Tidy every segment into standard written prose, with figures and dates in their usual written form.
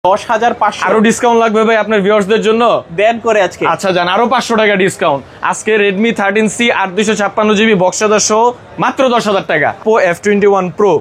10,500 আরো ডিসকাউন্ট লাগবে ভাই আপনার ভিউয়ার্সদের জন্য? দেন করে আজকে। আচ্ছা জান, আরো 500 টাকা ডিসকাউন্ট। আজকে Redmi 13C 8 256GB box charger সহ মাত্র 10,000 টাকা। Oppo F21 Pro।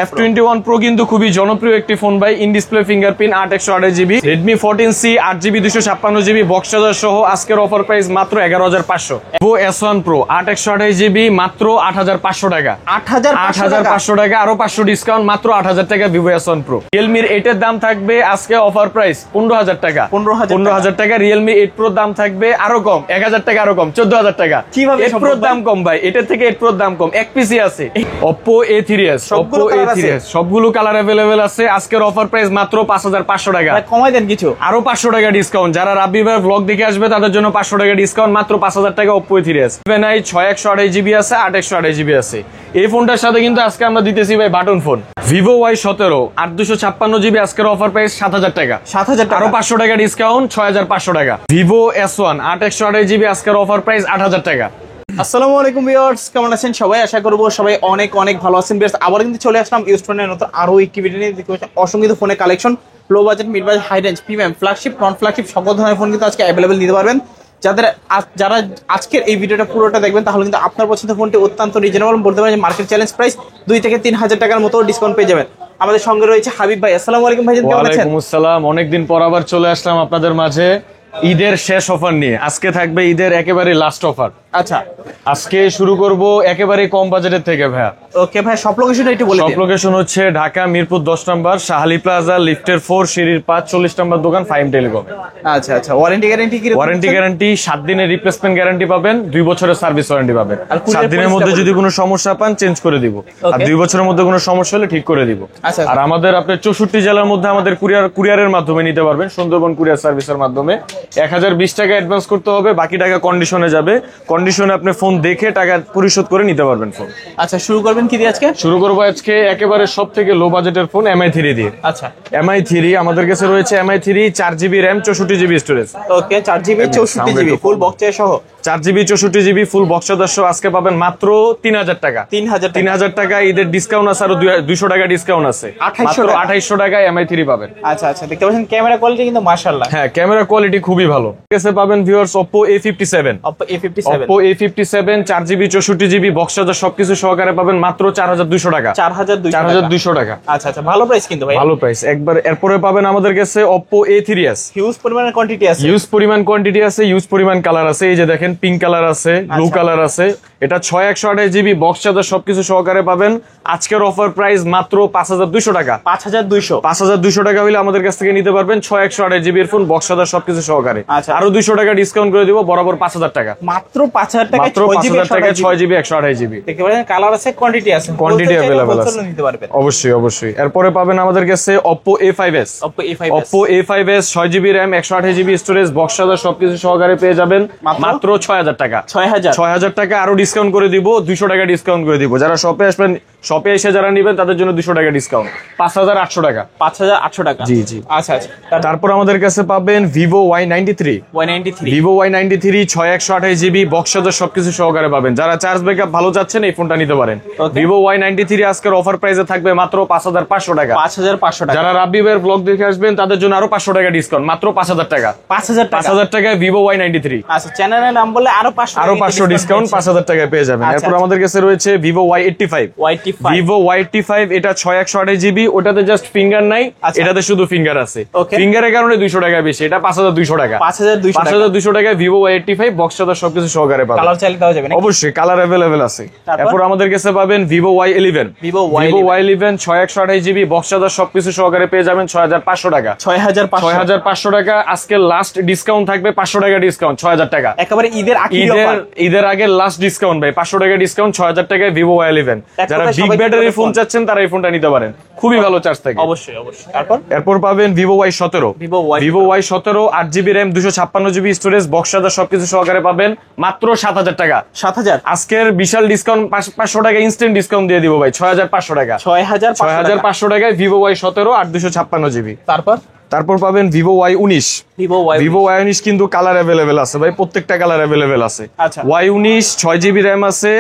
F21 Pro কিন্তু খুবই জনপ্রিয় একটি ফোন ভাই, in display fingerprint 8 128GB। Redmi 14C 8GB 256GB box charger সহ আজকের অফার প্রাইস মাত্র 11,500। Vivo S1 Pro 8 128GB মাত্র 8,500 টাকা। 8,500 টাকা, আরো 500 ডিসকাউন্ট, মাত্র 8,000 টাকা Vivo S1 Pro। Realme 8 এর দাম থাকবে আজকে অফার প্রাইস 15,000 টাকা। 15,000 টাকা। Realme 8 Pro দাম থাকবে আরো কম, 1,000 টাকা আরো কম, 14,000 টাকা। কিভাবে 8 Pro দাম কম ভাই, এটার থেকে 8 Pro দাম কম। এক পিসি আছে Oppo A3s। Oppo A3s সবগুলো কালার अवेलेबल আছে। আজকের অফার প্রাইস মাত্র 5,500 টাকা। কমাই দেন কিছু, আরো 500 টাকা ডিসকাউন্ট। যারা রাব্বি ভাই ব্লগ দেখে আসবে তাদের জন্য 500 টাকা ডিসকাউন্ট, মাত্র 5,000 টাকা Oppo A3s। 6 128GB আছে, 8 128GB আছে। এই ফোনটার সাথে কিন্তু আজকে আমরা দিতেছি ভাই button phone Vivo Y17 8 256GB আজকের অফার প্রাইস 7,000 টাকা। 7,000 টাকা, আরো 500 টাকা ডিসকাউন্ট, 6,500 টাকা। Vivo S1 8 128GB আজকের অফার প্রাইস 8,000 টাকা। আসসালামু আলাইকুম ভিউয়ার্স, কেমন আছেন সবাই? আশা করব সবাই অনেক অনেক ভালো আছেন। ভিউয়ার্স আবার কিন্তু চলে আসলাম ইউজ ফোনের নতুন আরো একটি ভিডিও নিয়ে। দেখতে পাচ্ছেন অসংখ্য ফোনের collection, low budget, mid budget, high range, premium, flagship, non flagship সকল ধরনের ফোন কিন্তু আজকে অ্যাভেলেবেল নিতে পারবেন। যারা আজকের এই ভিডিওটা পুরোটা দেখবেন তাহলে কিন্তু আপনার পছন্দের ফোনটি অত্যন্ত রিজনেবল, বলতে পারেন মার্কেট চ্যালেঞ্জ প্রাইস 2 থেকে 3,000 টাকার মতো ডিসকাউন্ট পেয়ে যাবেন। আমাদের সঙ্গে রয়েছে হাবিব ভাই। আসসালামু আলাইকুম ভাই, কেমন আছেন? ওয়ালাইকুম আসসালাম। অনেকদিন পর আবার চলে আসলাম আপনাদের মাঝে ঈদের শেষ অফার নিয়ে। আজকে থাকবে ঈদের একেবারে লাস্ট অফার। আচ্ছা, আজকে শুরু করব একেবারে কম বাজেটের থেকে ভাইয়া। ওকে ভাই, সব লোকেশনটা একটু বলে দিন। সব লোকেশন হচ্ছে ঢাকা মিরপুর 10 নম্বর, শাহালি প্লাজা, লিফটের 4, সিঁড়ির 5, 40 নম্বর দোকান, ফাইম টেলিকম। আচ্ছা আচ্ছা, ওয়ারেন্টি গ্যারান্টি কি? ওয়ারেন্টি গ্যারান্টি 7 দিনের রিপ্লেসমেন্ট গ্যারান্টি পাবেন, 2 বছরের সার্ভিস ওয়ারেন্টি পাবেন। 7 দিনের মধ্যে যদি কোনো সমস্যা পান চেঞ্জ করে দিব, আর 2 বছরের মধ্যে কোনো সমস্যা হলে ঠিক করে দিব। আর আমাদের আপনি 64 জেলার মধ্যে আমাদের কুরিয়ারের মাধ্যমে নিতে পারবেন, সুন্দরবন কুরিয়ার সার্ভিসের মাধ্যমে। 1020 টাকা অ্যাডভান্স করতে হবে, বাকি টাকা কন্ডিশনে যাবে। কন্ডিশনে আপনি ফোন দেখে টাকা পরিশোধ করে নিতে পারবেন ফোন। আচ্ছা, শুরু করবেন কি দিয়ে আজকে? শুরু করবো আজকে একেবারে সব থেকে লো বাজেটের ফোন MI3 দিয়ে। আচ্ছা, MI3 আমাদের কাছে রয়েছে MI3 4GB RAM 64GB storage. Okay, 4GB 64GB full box সহ, 4GB 64GB ফুল বক্স সদস্য আজকে পাবেন মাত্র 3,000 টাকা। 3,000 টাকা ঈদের ডিসকাউন্ট আছে, আরো 200 টাকা ডিসকাউন্ট আছে, মাত্র 2,800 টাকায় MI3 পাবেন। আচ্ছা আচ্ছা, দেখতে পাচ্ছেন ক্যামেরা কোয়ালিটি কিন্তু মাশাআল্লাহ। হ্যাঁ, ক্যামেরা কোয়ালিটি খুবই ভালো। কাছে পাবেন viewers Oppo A57। Oppo A57 4GB 64GB box সদস্য সবকিছু সহকারে পাবেন মাত্র 4,200 টাকা। 4,200 টাকা। আচ্ছা আচ্ছা, ভালো প্রাইস কিন্তু ভাই, ভালো প্রাইস একবার। এরপরে পাবেন আমাদের কাছে Oppo A3s। হিউজ পরিমাণ কোয়ান্টিটি আছে, ইউজ পরিমাণ কোয়ান্টিটি আছে, ইউজ পরিমাণ কালার আছে। এই যে দেখেন পিঙ্ক কালার আছে, ব্লু কালার আছে। এটা 6 128GB বক্স চার্জার সবকিছু সহকারে পাবেন। আজকের অফার প্রাইস মাত্র 5,200 টাকা। 5,200 টাকা হলে আমাদের কাছ থেকে নিতে পারবেন 6 128GB এর ফোন বক্স চার্জার সবকিছু সহকারে। আরো 200 টাকা ডিসকাউন্ট করে দিব, বরাবর 5,000 টাকা। মাত্র 5,000 টাকা, মাত্র 5,000 টাকা 6GB 128GB। দেখতে পাচ্ছেন কালার আছে, কোয়ান্টিটি আছে, কোয়ান্টিটি अवेलेबल আছে, নিতে পারবেন অবশ্যই অবশ্যই। এরপরে পাবেন আমাদের কাছে Oppo A5s। Oppo A5s 6GB RAM 128GB storage box charger সবকিছু সহকারে পেয়ে যাবেন মাত্র 6,000 টাকা। 6,000 টাকা আরো ডিসকাউন্ট করে দিব, 200 টাকা ডিসকাউন্ট করে দিব। যারা শপে আসবেন, শপে এসে যারা নেবেন তাদের জন্য 200 টাকা ডিসকাউন্ট, 5,800 টাকা। 5,800 টাকা, জি জি। আচ্ছা আচ্ছা। তারপর আমাদের কাছে পাবেন Vivo Y93। Vivo Y93 6 128GB box charger সবকিছু সহকারে পাবেন। যারা চার্জ ব্যাকআপ ভালো চাচ্ছেন এই ফোনটা নিতে পারেন। Vivo Y93 আজকের অফার প্রাইসে থাকবে মাত্র 5,500 টাকা। 5,500 টাকা। যারা রাব্বি ভাইয়ের ব্লগ দেখে আসবেন তাদের জন্য আরো 500 টাকা ডিসকাউন্ট, মাত্র 5,000 টাকা। 5,000 টাকায় Vivo Y93। আচ্ছা, চ্যানেলের নাম বলে আরো 500 ডিসকাউন্ট, 5,000 টাকায় পেয়ে যাবেন। এরপর আমাদের কাছে রয়েছে Vivo Y85। Vivo Y85 এটা 6 128GB, ওটাতে জাস্ট ফিঙ্গার নাই, এটাতে শুধু ফিঙ্গার আছে। ফিঙ্গারের কারণে 200 টাকা বেশি, এটা 5,200 টাকা। 5,200 টাকায় Vivo Y85 বক্স চার্জার সবকিছু সহকারে পাবেন। কালার চাইলে দেওয়া যাবে না? অবশ্যই, কালার अवेलेबल আছে। এরপর আমাদের কাছে পাবেন Vivo Y11। Vivo Y11 6 128GB box charger সবকিছু সহকারে পেয়ে যাবেন 6,500 টাকা। 6,500 টাকা। আজকে লাস্ট ডিসকাউন্ট থাকবে 500 টাকা ডিসকাউন্ট, 6,000 টাকা। একেবারে ঈদের আগে লাস্ট ডিসকাউন্ট ভাই, 500 টাকা ডিসকাউন্ট, 6,000 টাকায় Vivo Y11। যারা বিগ ব্যাটারি ফোন চাচ্ছেন তারা এই ফোনটা নিতে পারেন, খুবই ভালো চার্জ থাকে। অবশ্যই অবশ্যই। এরপর পাবেন Vivo Y17। Vivo Y17 8GB RAM 256GB storage box charger সবকিছু সহকারে পাবেন মাত্র 7,000 টাকা। 7,000। আজকের বিশাল ডিসকাউন্ট, 500 টাকা ইনস্ট্যান্ট ডিসকাউন্ট দিয়ে দিব ভাই, 6,500 টাকা। 6,500 টাকায় Vivo Y17 8 256GB। তারপর পাবেন Vivo Y19। Vivo Y19 কিন্তু কালার अवेलेबल আছে ভাই, প্রত্যেকটা কালার अवेलेबल আছে। Y19 6GB RAM আছে,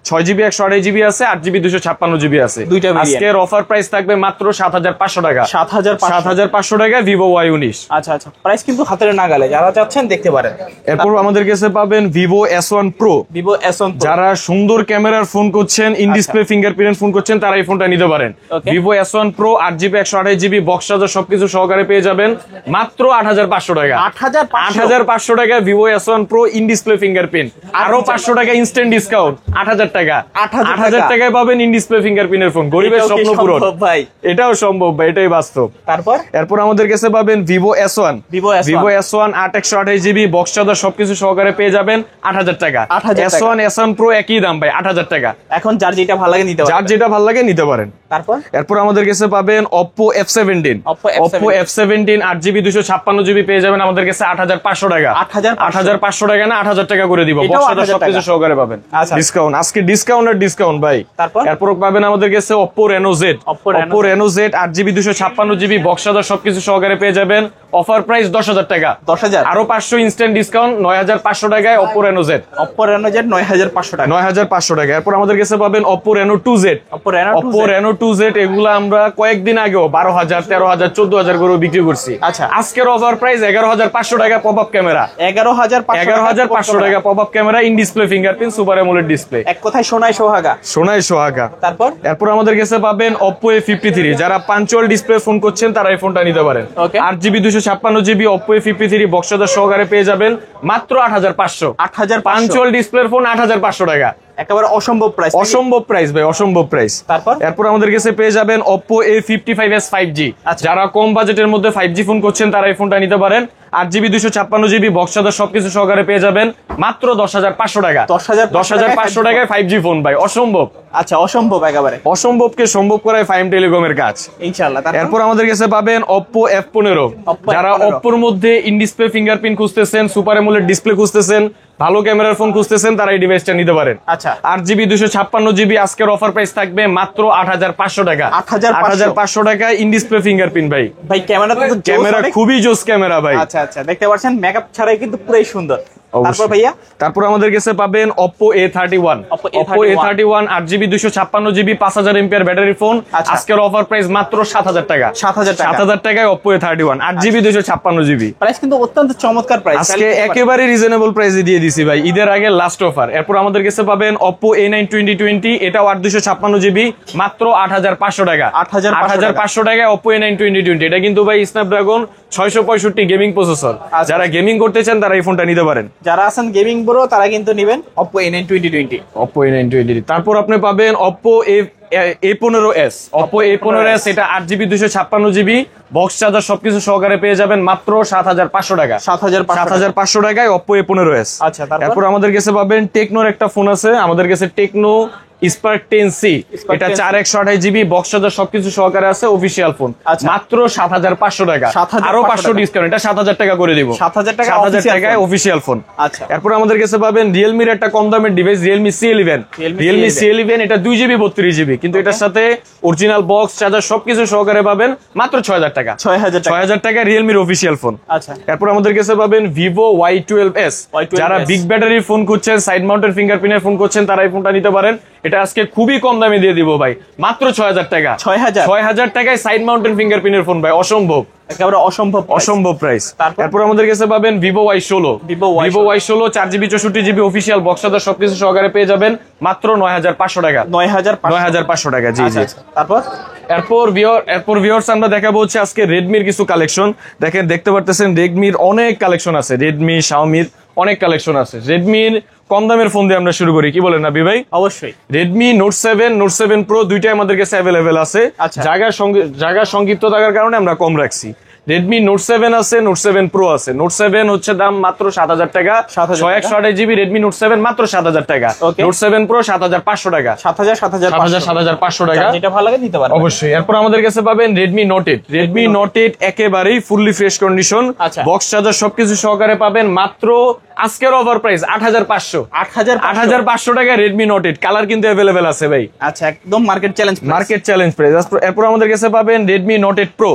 6GB 128GB আছে, 8GB 256GB আছে। দুইটা variant। আজকের অফার প্রাইস থাকবে মাত্র 7500 টাকা। 7500 টাকা ভিভো Y19। আচ্ছা আচ্ছা, প্রাইস কিন্তু হাতের নাগালে, যারা চাচ্ছেন দেখতে পারেন। এরপর আমাদের কাছে পাবেন Vivo S1 Pro। Vivo S1 Pro। যারা সুন্দর ক্যামেরার ফোন করছেন, ইন ডিসপ্লে ফিঙ্গারপ্রিন্ট ফোন করছেন, তারা এই ফোনটা নিতে পারেন। Okay। Vivo S1 Pro 8GB 128GB box charger সবকিছু সহকারে পেয়ে যাবেন মাত্র 8500 টাকা। 8500 টাকা Vivo S1 Pro in display fingerprint. আরো 500 টাকা ইনস্ট্যান্ট ডিসকাউন্ট, 8000 টাকা। 8000 টাকায় পাবেন ইন ডিসপ্লে ফিঙ্গারপ্রিন্টের ফোন। গরিবের এটাও কি স্বপ্ন পূরণ সম্ভব ভাই? এটাও সম্ভব ভাই, এটাই বাস্তব। এরপর আমাদের কাছে পাবেন Vivo S1। Vivo S1 8/128GB box charger সবকিছু সহকারে পেয়ে যাবেন 8000 টাকা। 8000 টাকা। S1 Pro একই দাম ভাই, 8000 টাকা। এখন যার যেটা ভালো লাগে নিতে পারেন। যার যেটা ভালো লাগে নিতে পারেন। এরপর আমাদের কাছে পাবেন Oppo F17। Oppo F17 8GB 256GB পেয়ে যাবেন আমাদের কাছে 8500 টাকা। 8500 টাকা না, 8000 টাকা করে দিব। বক্স চার্জার সবকিছু সহকারে পাবেন। ডিসকাউন্ট, আজকে ডিসকাউন্ট আর ডিসকাউন্ট ভাই। এরপর পাবেন আমাদের কাছে Oppo Reno Z। Oppo Reno Z 8GB 256GB box charger সবকিছু সহকারে পেয়ে যাবেন। অফার প্রাইস 10000 টাকা। 10000 আরো 500 ইনস্ট্যান্ট ডিসকাউন্ট, 9500 টাকায় Oppo Reno Z। Oppo Reno Z 9500 টাকা। 9500 টাকা। এরপর আমাদের কাছে পাবেন Oppo Reno 2Z। Oppo Reno 2Z এগুলা আমরা কয়েকদিন আগেও 12000, 13000, 14000 করে বিক্রি করছি। আচ্ছা, আজকের অফার প্রাইস 11500 টাকা পপআপ ক্যামেরা। 11500 টাকা popup camera, in display fingerprint, super AMOLED display. এক কথায় সোনায় সোহাগা। সোনায় সোহাগা। এরপর আমাদের কাছে পাবেন Oppo A53। যারা পাঞ্চুয়াল ডিসপ্লে ফোন করছেন তারা এই ফোনটা নিতে পারেন। 8GB 256GB Oppo A53 box charger সহকারে পেয়ে যাবেন মাত্র 8500। 8500 পাঞ্চুয়াল ডিসপ্লের ফোন 8500 টাকা। একেবারে অসম্ভব প্রাইস। অসম্ভব প্রাইস ভাই, অসম্ভব প্রাইস। এরপর আমাদের কাছে পেয়ে যাবেন Oppo A55s 5G। যারা কম বাজেটের মধ্যে 5G ফোন করছেন তারা এই ফোনটা নিতে পারেন। 8GB 256GB বক্স চার্জার সবকিছু সহকারে পেয়ে যাবেন মাত্র 10500 টাকা। 10500 টাকায় 5G ফোন ভাই, অসম্ভব। আচ্ছা, অসম্ভব, একেবারে অসম্ভবকে সম্ভব করায় ফাইম টেলিকমের কাজ ইনশাআল্লাহ। এরপর আমাদের কাছে পাবেন Oppo F15। যারা Oppoর মধ্যে ইন ডিসপ্লে ফিঙ্গারপ্রিন্ট খুঁজতেছেন, সুপার অ্যামোলেড ডিসপ্লে খুঁজতেছেন, ভালো ক্যামেরার ফোন খুঁজতেছেন, তারা এই ডিভাইসটা নিতে পারেন। আচ্ছা, 8GB 256GB আজকের অফার প্রাইস থাকবে মাত্র 8500 টাকা। 8500 টাকায় ইন ডিসপ্লে ফিঙ্গারপ্রিন্ট ভাই। ক্যামেরা খুবই জোস ক্যামেরা ভাই। আচ্ছা আচ্ছা, দেখতে পাচ্ছেন মেকআপ ছাড়াই কিন্তু পুরোই সুন্দর। তারপর আমাদের কাছে পাবেন Oppo A31। Oppo A31 8GB 256GB 5000 mAh battery phone. আজকের অফার প্রাইস মাত্র 7000 টাকা। 7000 টাকায় Oppo A31 8GB 256GB। Price কিন্তু অত্যন্ত চমৎকার প্রাইস। আজকে একেবারে রিজনেবল প্রাইসে দিয়ে দিছি ভাই, ঈদের আগে লাস্ট অফার। এরপর আমাদের কাছে পাবেন Oppo A9 2020, এটাও 8256GB মাত্র 8500 টাকা। 8500 টাকায় Oppo A9 2020। এটা কিন্তু ভাই স্ন্যাপড্রাগন 665 গেমিং প্রসেসর। যারা গেমিং করতে চান তারা এই ফোনটা নিতে পারেন। যারা আছেন গেমিং ব্রো তারা কিন্তু নেবেন Oppo A9 2020। Oppo A9 2020। তারপর আপনি পাবেন Oppo A15s। Oppo A15s এটা 8GB 256GB বক্স চার্জার সবকিছু সহকারে পেয়ে যাবেন মাত্র 7500 টাকা। 7500 টাকায় Oppo A15s। আচ্ছা, তারপর আমাদের কাছে পাবেন টেকনোর একটা ফোন আছে, আমাদের কাছে টেকনো Spark 10C। এটা 4128GB বক্স চার্জার সবকিছু সহকারে আছে, অফিশিয়াল ফোন। মাত্র 7500 টাকা। আরো 500 ডিসকাউন্ট, এটা 7000 টাকা করে দিব। 7000 টাকায় অফিশিয়াল ফোন। আচ্ছা, এরপর আমাদের কাছে পাবেন Realme এর একটা কম দামের device, Realme C11। Realme C11 এটা 2GB 32GB, কিন্তু এটার সাথে অরিজিনাল বক্স চার্জার সবকিছু সহকারে পাবেন মাত্র 6000 টাকা। 6000 টাকা Realme এর অফিশিয়াল ফোন। আচ্ছা, এরপর আমাদের কাছে পাবেন Vivo Y12s। যারা বিগ ব্যাটারির ফোন খুঁজছেন, সাইড মাউন্টেড ফিঙ্গারপ্রিন্টের ফোন করছেন, তারা এই ফোনটা নিতে পারেন। এটা আজকে খুবই কম দামে দিয়ে দিব ভাই, মাত্র 6000 টাকা। 6000 টাকায় সাইড মাউন্টেন ফিঙ্গারপ্রিন্টের ফোন ভাই, অসম্ভব, একেবারে অসম্ভব প্রাইস। তারপর আমাদের কাছে পাবেন Vivo Y16। Vivo Y16 4GB 64GB official box charger সবকিছু সহকারে পেয়ে যাবেন মাত্র 9500 টাকা। 9500 টাকা, জি জি। এরপর ভিউয়ার্স আমরা দেখাবো হচ্ছে আজকে রেডমির কিছু কালেকশন। দেখতে পারতেছেন রেডমির অনেক কালেকশন আছে, রেডমি শাওমির অনেক কালেকশন আছে। রেডমির কম দামের ফোন দিয়ে আমরা শুরু করি, কি বলেন না ভাই? অবশ্যই। রেডমি নোট 7, নোট 7 প্রো দুইটাই আমাদের কাছে অ্যাভেলেবেল আছে। জায়গা সংক্ষিপ্ত থাকার কারণে আমরা কম রাখছি। রেডমি নোট 7 আছে, নোট 7 প্রো আছে। নোট 7 হচ্ছে দাম মাত্র 7000 টাকা। 6128GB রেডমি নোট 7 মাত্র 7000 টাকা। নোট 7 প্রো 7500 টাকা। 7500 টাকা, যেটা ভালো লাগে নিতে পারেন অবশ্যই। এরপর আমাদের কাছে পাবেন রেডমি নোট 8। রেডমি নোট 8 একেবারেই fully fresh condition, box charger সবকিছু সহকারে পাবেন মাত্র আজকের অফার প্রাইস 8500 টাকা রেডমি নোট 8। কালার কিন্তু অ্যাভেলেবেল আছে ভাই। আচ্ছা, একদম মার্কেট চ্যালেঞ্জ প্রাইস। এরপর আমাদের কাছে পাবেন Redmi note 8 pro.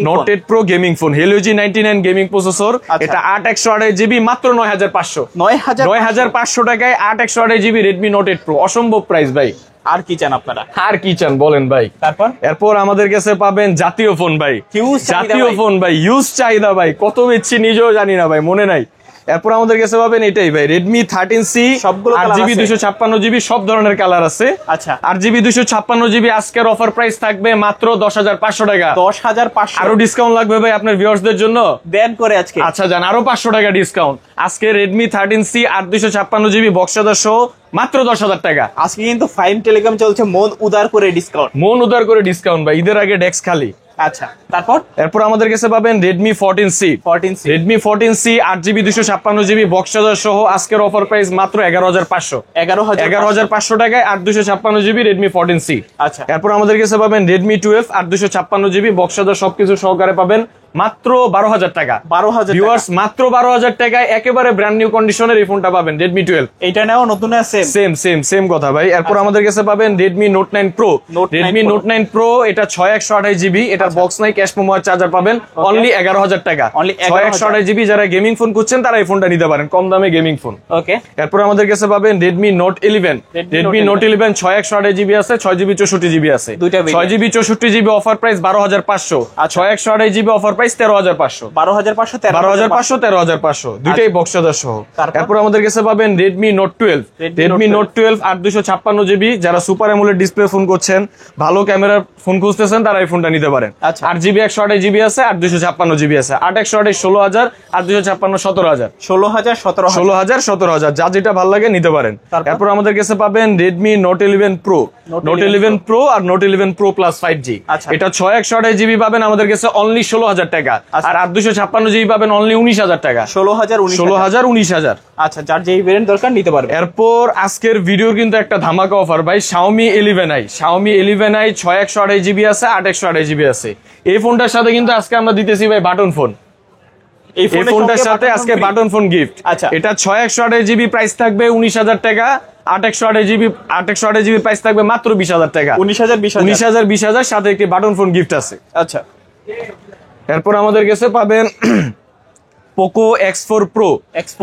Note 8 pro gaming gaming phone Helio G99 gaming processor, এটা 8/128GB মাত্র 9500 9500 টাকায় 8/128GB Redmi Note 8 Pro, অসম্ভব প্রাইস ভাই। আর কি চান আপনারা? আর কি চান বলেন ভাই। এরপর আমাদের কাছে পাবেন জাতীয় ফোন ভাই, জাতীয় ফোন ভাই, ইউজ চাহিদা ভাই, কত বেচছি নিজেও জানি না ভাই, মনে নাই। এরপর আমাদের কাছে পাবেন এটাই ভাই, Redmi 13C, সবগুলো 8GB 256GB, সব ধরনের কালার আছে। আচ্ছা, 8GB 256GB আজকের অফার প্রাইস থাকবে মাত্র 10,500 টাকা। 10,500। আরো ডিসকাউন্ট লাগবে ভাই আপনার ভিউয়ার্সদের জন্য, দেন করে আজকে। আচ্ছা জান, আরো 500 টাকা ডিসকাউন্ট। আজকে Redmi 13C 8/256GB বক্সাদার সহ মাত্র 10,000 টাকা। আজকে কিন্তু ফাইন টেলিকম চলছে, মন উদার করে ডিসকাউন্ট, মন উদার করে ডিসকাউন্ট ভাই, ঈদের আগে ডেস্ক খালি। আচ্ছা, এরপর আমাদের কাছে পাবেন Redmi 14C, Redmi 14C 8GB 256GB বক্সাদার সহ আজকের অফার প্রাইস মাত্র 11,500 11,500 টাকায় 8/256GB Redmi 14C। আচ্ছা, এরপর আমাদের কাছে পাবেন Redmi 12 8/256GB বক্সাদার সবকিছু সহকারে পাবেন মাত্র 12,000 টাকা। 12,000 ভিউয়ার্স, মাত্র 12,000 টাকায় একেবারে ব্র্যান্ড নিউ কন্ডিশনের এই ফোনটা পাবেন Redmi 12। এটা নাও নতুন আছে, সেম কথা ভাই। এরপর আমাদের কাছে পাবেন Redmi Note 9 Pro, Redmi Note 9 Pro, এটা 6/128GB, এটা বক্স নাই, ক্যাশ মেমো আর চার্জার পাবেন অনলি 11,000 টাকা। 6/128GB যারা গেমিং ফোন খুঁজছেন তারা এই ফোনটা নিতে পারেন, কম দামে গেমিং ফোন। ওকে, এরপর আমাদের কাছে পাবেন Redmi Note 11, Redmi Note 11 6/128GB আছে, 6GB 64GB আছে। 6GB 64GB offer price 12,500, 6/128GB offer price 13,500। 12,500 13,500 দুইটাই বক্সাদার সহ। এরপর আমাদের কাছে পাবেন Redmi Note 12, Redmi Note 12 8/256GB, যারা সুপার অ্যামোলেড ডিসপ্লে ফোন করছেন, ভালো ক্যামেরার ফোন খুঁজতেছেন, তারা এই ফোনটা নিতে পারেন। 8GB 128GB আছে, 8/256GB আছে। 8/128 16,000, 8/256 17,000, 16,000 17,000, যা যেটা ভালো লাগে নিতে পারেন। এরপর আমাদের কাছে পাবেন Redmi Note 11 Pro, Note 11 Pro আর Note 11 Pro Plus 5G, এটা 6/128GB পাবেন আমাদের কাছে অনলি 16,000 টাকা, আর 8/256GB পাবেন অনলি 19,000 টাকা। 16,000 19,000। আচ্ছা, যার যেই ভেরিয়েন্ট দরকার নিতে পারবে। এরপর আজকের ভিডিওর কিন্তু একটা ধামাকা অফার ভাই, Xiaomi 11i, Xiaomi 11i 6/128GB আছে, 8/128GB আছে। এই ফোনটার সাথে কিন্তু আজকে আমরা দিতেছি ভাই বাটন ফোন, এই ফোনটার সাথে আজকে বাটন ফোন গিফট। আচ্ছা, এটা 6/128GB প্রাইস থাকবে 19,000 টাকা, 8/128GB প্রাইস থাকবে মাত্র 20,000 টাকা। 19,000 20,000 সাথে একটি বাটন ফোন গিফট আছে। আচ্ছা, এরপর আমাদের কাছে পাবেন Poco X4 Pro,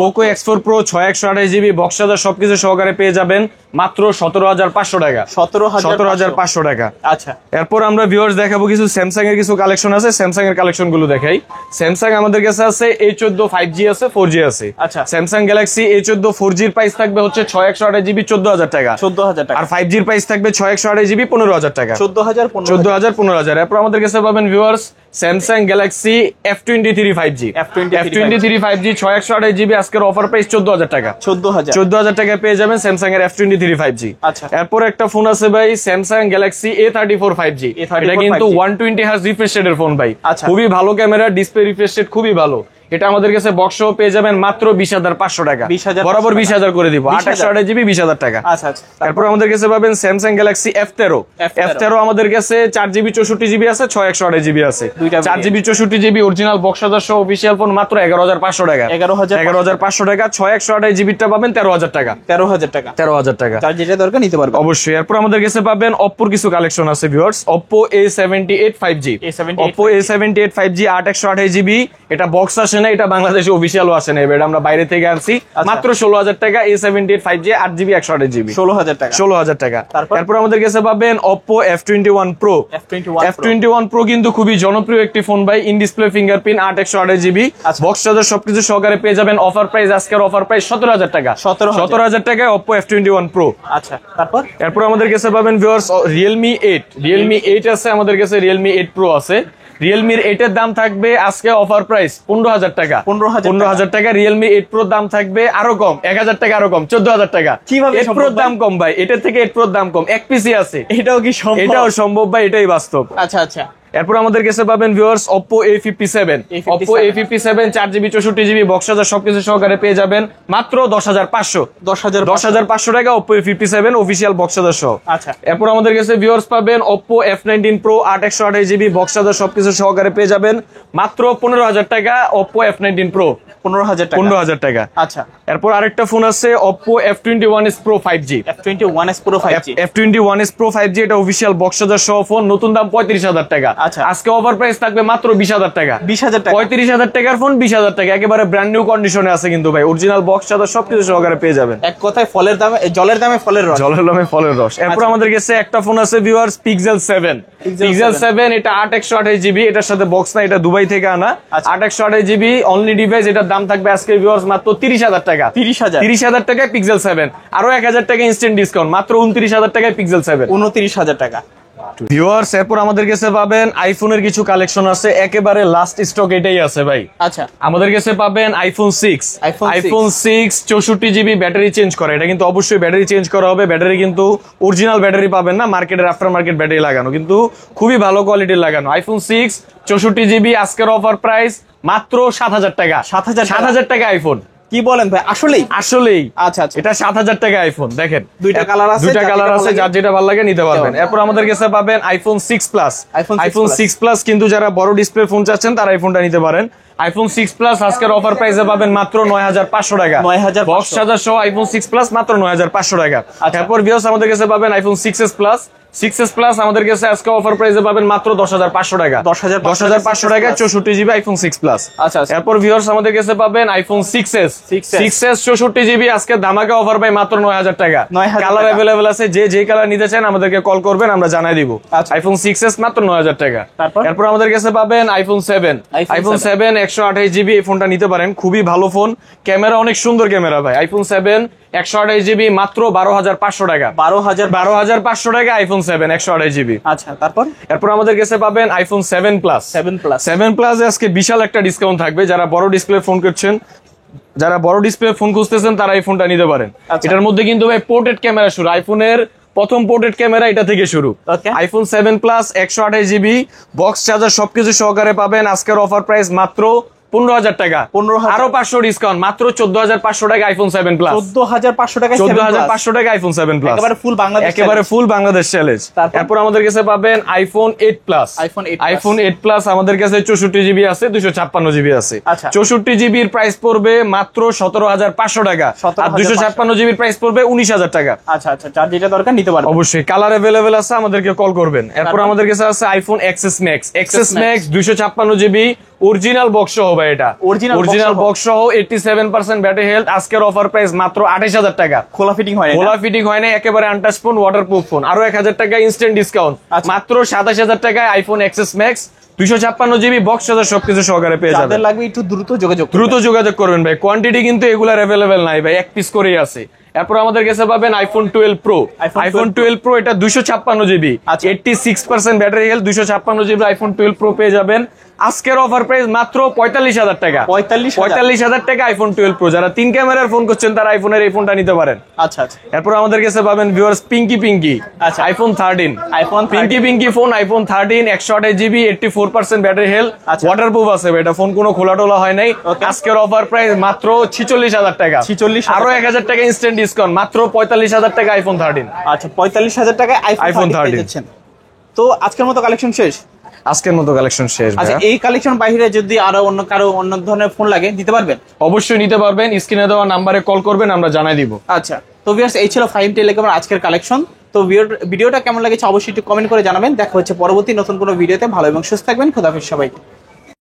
Poco X4 Pro 6/128GB বক্সাদার সবকিছু সহকারে পেয়ে যাবেন মাত্র 17,500 টাকা। 17,500 টাকা। আচ্ছা, এরপর আমরা ভিউয়ার্স দেখাবো কিছু স্যামসাং এর কিছু কালেকশন আছে, স্যামসাং এর কালেকশন গুলো দেখাই। স্যামসাং আমাদের কাছে আছে A14 5G আছে, 4G আছে। আচ্ছা, স্যামসাং গ্যালাক্সি A14 4G এর প্রাইস থাকবে হচ্ছে 6/128GB 14,000 টাকা, 14,000 টাকা। আর 5G এর প্রাইস থাকবে 6/128GB 15,000 টাকা, 14,000 15,000। এরপর আমাদের কাছে পাবেন viewers Samsung Galaxy F23 5G, F23 5G 6/128GB আজকের অফার প্রাইস 14,000 টাকা, 14,000 টাকায় পেয়ে যাবেন স্যামসাং এর F23 5G। আচ্ছা, এরপর একটা ফোন আছে ভাই স্যামসাং গ্যালাক্সি A34 5G, এটা কিন্তু 120Hz রিফ্রেশ রেটের ফোন ভাই, খুবই ভালো ক্যামেরা, ডিসপ্লে রিফ্রেশ রেট খুবই ভালো। এটা আমাদের কাছে বক্স সহ পেয়ে যাবেন মাত্র 20,500 টাকা, বরাবর 20,000 করে দিব, 8/128GB 20,000 টাকা। এরপর আমাদের কাছে পাবেন স্যামসাং গ্যালাক্সি F13 আমাদের কাছে 4GB 64GB আছে, 6/128GB আছে। 4GB 64GB অরিজিনাল বক্সাদার সহ অফিসিয়াল ফোন মাত্র 11,500 টাকা, 11,500 টাকা। 6/128GB টা পাবেন 13,000 টাকা, 13,000 টাকা। যার যেটা দরকার নিতে পারবে অবশ্যই। এরপর আমাদের কাছে পাবেন Oppo কিছু কালেকশন আছে viewers, Oppo A78 5G, Oppo A78 5G 8/128GB, এটা বক্স আসে না, এটা বাংলাদেশে অফিসিয়ালও আসে না, এটা আমরা বাইরে থেকে আনছি, মাত্র 16,000 টাকা। A78 5G 8GB 128GB 16,000 টাকা। তারপর আমাদের কাছে পাবেন Oppo F21 Pro, F21 Pro কিন্তু খুবই জনপ্রিয় একটি ফোন ভাই, in display fingerprint 8/128GB box charger সবকিছু সহকারে পেয়ে যাবেন অফার প্রাইস, আজকের অফার প্রাইস 17,000 টাকা, 17,000 টাকায় Oppo F21 Pro। আচ্ছা, এরপর আমাদের কাছে পাবেন ভিউয়ার্স Realme 8 আছে আমাদের কাছে, Realme 8 Pro আছে। Realme 8 এর দাম থাকবে আজকে অফার প্রাইস 15,000 টাকা, 15,000 টাকা। Realme 8 Pro দাম থাকবে আরো কম, 1,000 টাকা আরো কম, 14,000 টাকা। কিভাবে 8 Pro দাম কম ভাই, এটার থেকে 8 Pro দাম কম, এক পিসি আছে। এটাও কি সম্ভব? এটাও সম্ভব ভাই, এটাই বাস্তব। আচ্ছা। এরপর আমাদের কাছে পাবেন viewers Oppo A57, Oppo A57 4GB 64GB বক্সাদার সবকিছু সহকারে পেয়ে যাবেন মাত্র 10,500, 10,500 টাকা Oppo A57 অফিসিয়াল বক্সাদার সহ। আচ্ছা, এরপর আমাদের কাছে ভিউয়ার্স পাবেন Oppo F19 Pro 8/128GB বক্সাদার সবকিছু সহকারে পেয়ে যাবেন মাত্র 15,000 টাকা, Oppo F19 Pro 15,000 টাকা। আচ্ছা, এরপর আরেকটা ফোন আছে Oppo F21s Pro 5G, F21s Pro 5G, F21s Pro 5G, এটা অফিসিয়াল বক্সাদার সহ ফোন, নতুন দাম 35,000 টাকা, আচ্ছা। আজকে অফার প্রাইস থাকবে মাত্র 20,000 টাকা। 20,000 টাকা। 35,000 টাকার ফোন 20,000 টাকা, একেবারে ব্র্যান্ড নিউ কন্ডিশনে আছে কিন্তু ভাই, অরিজিনাল বক্স চার্জার সবকিছু সহকারে পেয়ে যাবেন। এক কথায় ফলের দামে, জলের দামে ফলের রস। জলের দামে ফলের রস। এরপর আমাদের কাছে একটা ফোন আছে ভিউয়ার্স, পিক্সেল 7। পিক্সেল 7 এটা 8/128 জিবি, এটার সাথে বক্স না, এটা দুবাই থেকে আনা। 8/128 জিবি অনলি ডিভাইস, এটার দাম থাকবে আজকে ভিউয়ার্স মাত্র 30,000 টাকা। 30,000 টাকায় পিক্সেল 7, আরো 1,000 টাকা ইনস্ট্যান্ট ডিসকাউন্ট, মাত্র 29,000 টাকায় পিক্সেল 7। 29,000 টাকা। ভিউয়ার্স এরপর আমাদের কাছে পাবেন আইফোনের কিছু কালেকশন আছে, একেবারে লাস্ট স্টক এটাই আছে ভাই। আচ্ছা, আমাদের কাছে পাবেন iPhone 6। IPhone 6 64 GB battery change করে, এটা কিন্তু অবশ্যই ব্যাটারি চেঞ্জ করা হবে। ব্যাটারি কিন্তু অরিজিনাল ব্যাটারি পাবেন না, মার্কেটের আফটার মার্কেট ব্যাটারি লাগানো, কিন্তু খুবই ভালো কোয়ালিটির লাগানো। আইফোন 6 64 জিবি, আজকের অফার প্রাইস মাত্র 7,000 টাকা। 7,000 টাকা আইফোন। কি বলেন ভাই? আসলেই? আসলেই। আচ্ছা আচ্ছা, এটা 7,000 টাকা আইফোন। দেখেন দুইটা কালার আছে, যার যেটা ভালো লাগে নিতে পারবেন। এরপর আমাদের কাছে পাবেন আইফোন 6 প্লাস। আইফোন 6 প্লাস কিন্তু যারা বড় ডিসপ্লে ফোন চাচ্ছেন তারা এই ফোনটা নিতে পারেন। আইফোন 6 প্লাস আজকের অফার প্রাইসে পাবেন মাত্র 9,500 টাকা। 9,500 বক্স চার্জার সহ আইফোন 6 প্লাস মাত্র 9,500 টাকা। এরপর ভিউয়ার্স আমাদের কাছে পাবেন iPhone 6s plus. 6s plus আমাদের কাছে আজকে অফার প্রাইসে পাবেন মাত্র 10,500 টাকা। 10,500 টাকা 64 জিবি আইফোন 6 প্লাস। আচ্ছা, এরপর ভিউয়ার্স আমাদের কাছে পাবেন আইফোন 6s 64 জিবি, আজকে ধামাকা অফার পাই মাত্র 9,000 টাকা। কালার अवेलेबल আছে, যে কালার নিতে চান আমাদেরকে কল করবেন, আমরা জানাই দিব। আইফোন 6s মাত্র 9,000 টাকা। এরপর আমাদের কাছে পাবেন আইফোন 7। আইফোন 7 128 জিবি, এই ফোনটা নিতে পারেন, খুবই ভালো ফোন, ক্যামেরা অনেক সুন্দর ক্যামেরা ভাই। আইফোন 7 128 জিবি মাত্র 12,500 টাকা। 12,500 টাকা আইফোন 7 128 জিবি। আচ্ছা, তারপর এরপর আমাদের কাছে পাবেন আইফোন 7 প্লাস। 7 প্লাস আজকে বিশাল একটা ডিসকাউন্ট থাকবে। যারা বড় ডিসপ্লে ফোন করছেন, যারা বড় ডিসপ্লে ফোন খুঁজতেছেন তারা এই ফোনটা নিতে পারেন। এটার মধ্যে কিন্তু ভাই পোর্ট্রেট ক্যামেরা শুরু, আইফোনের প্রথম পোর্ট্রেট ক্যামেরা এটা থেকে শুরু। IPhone 7 plus 128 GB, box charger সবকিছু সহকারে পাবেন। আজকের অফার প্রাইস মাত্র 15,000 টাকা। 15,000, আরো 500 ডিসকাউন্ট, মাত্র 14,500 টাকা আইফোন 7 প্লাস। 14,500 টাকা। 14,500 টাকা আইফোন 7 প্লাস, একেবারে ফুল বাংলাদেশ চ্যালেঞ্জ। এরপর আমাদের কাছে পাবেন আইফোন 8 প্লাস। আইফোন 8 প্লাস আমাদের কাছে 64 জিবি আছে, 256 জিবি আছে। 64 জিবির প্রাইস পড়বে মাত্র 17,500 টাকা, আর 256 জিবির প্রাইস পড়বে 19,000 টাকা। আচ্ছা আচ্ছা, যার যেটা দরকার নিতে পারবেন। অবশ্যই কালার अवेलेबल আছে, আমাদেরকে কল করবেন। এরপর আমাদের কাছে আছে iPhone XS Max। XS Max 256 GB, original box সহ ভাই, এটা অরিজিনাল বক্স সহ, 87% ব্যাটারি হেলথ। আজকের অফার প্রাইস মাত্র 28,000 টাকা। খোলা ফিটিং হয় না, একেবারে আনটাচ ফোন, ওয়াটারপ্রুফ ফোন। আরো 1,000 টাকা ইনস্ট্যান্ট ডিসকাউন্ট, মাত্র 27,000 টাকায় iPhone XS Max 256 GB, box charger সবকিছু সহকারে পেয়ে যাবেন। যাদের লাগবে একটু দ্রুত যোগাযোগ করবেন ভাই, কোয়ান্টিটি কিন্তু এগুলার अवेलेबल নাই ভাই, এক পিস করেই আছে। এরপর আমাদের কাছে পাবেন আইফোন 12 প্রো। আইফোন 12 প্রো এটা 256 GB, 86% battery health, 256 GB iPhone 12 pro পেয়ে যাবেন। আজকের অফার প্রাইস মাত্র 45,000 টাকা। 45,000 টাকা আইফোন 12 প্রো। যারা 3 ক্যামেরার ফোন করছেন তারা আইফোনের এই ফোনটা নিতে পারেন। আচ্ছা আচ্ছা। এরপর আমাদের কাছে পাবেন ভিউয়ার্স পিঙ্কি। আচ্ছা, iPhone 13। Pinky phone iPhone 13 128 GB, 84% battery health, waterproof আছে। এটা ফোন কোনো খোলা টোলা হয় নাই। আজকের অফার প্রাইস মাত্র 46,000 টাকা। 46, আরো 1,000 টাকা ইনস্ট্যান্ট ডিসকাউন্ট, মাত্র 45,000 টাকা আইফোন 13। আচ্ছা, 45,000 টাকায় আইফোন 13। তো আজকের মতো কালেকশন শেষ। আচ্ছা, এই কালেকশন বাইরে যদি আরো অন্য ধরনের ফোন লাগে দিতে পারবেন? অবশ্যই নিতে পারবেন, স্ক্রিনে দেওয়া নাম্বারে কল করবেন, আমরা জানাই দিব। আচ্ছা, তো ভিউয়ার্স এই ছিল 5 টেলিকমের আজকের কালেকশন। তো ভিডিওটা কেমন লেগেছে অবশ্যই একটু কমেন্ট করে জানাবেন। দেখা হচ্ছে পরবর্তী নতুন কোনো ভিডিওতে। ভালো এবং সুস্থ থাকবেন। খোদা হাফেজ সবাইকে।